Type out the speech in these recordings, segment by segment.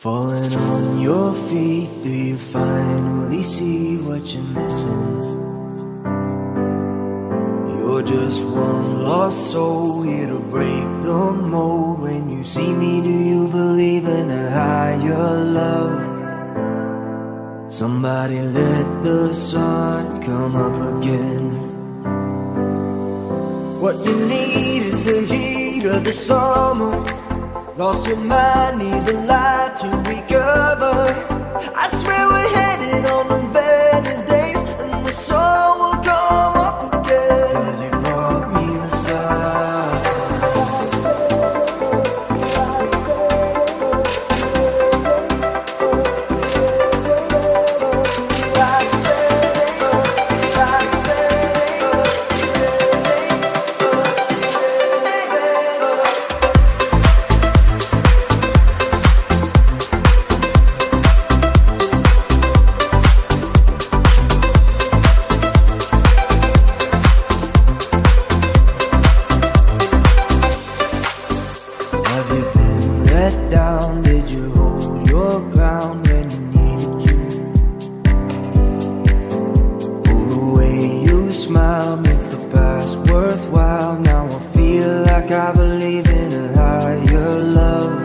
Falling on your feet, do you finally see what you're missing? You're just one lost soul here to break the mold. When you see me, do you believe in a higher love? Somebody let the sun come up again. What you need is the heat of the summer. Lost your mind, need the light to recover. I swear we're headed on the better days, and the sun will come up again. 'Cause you brought me the sun. Have you been let down? Did you hold your ground when you needed to? Oh, the way you smile makes the past worthwhile. Now I feel like I believe in a higher love.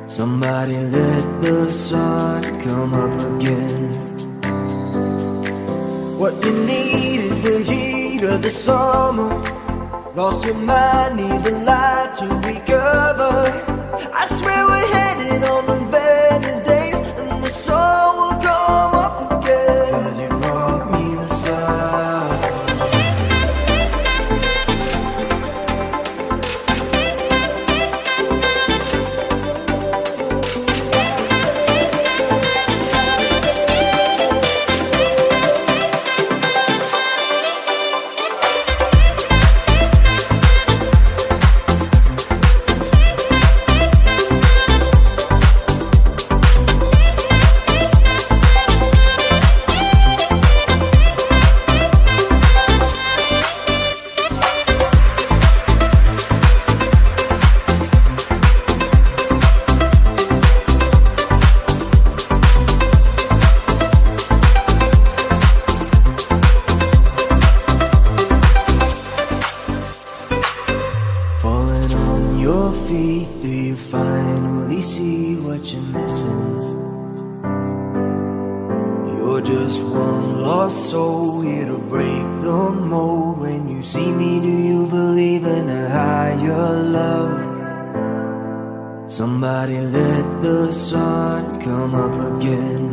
Somebody let the sun come up again. What you need is the heat of the summer. Lost your mind, need the light to recover. I swear we're headed on the better days, and the sun will come up again. 'Cause you brought me the sun. Falling on your feet, do you finally see what you're missing? You're just one lost soul here to break the mold. When you see me, do you believe in a higher love? Somebody let the sun come up again.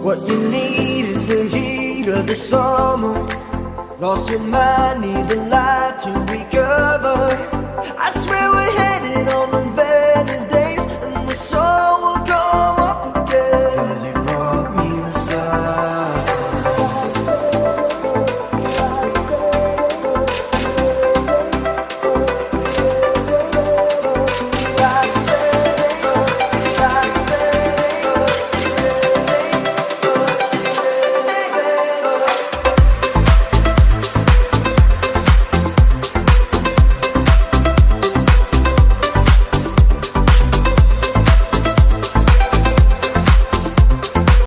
What you need is the heat of the summer. Lost your mind, need the light to recover. I swear we're headed on the better days.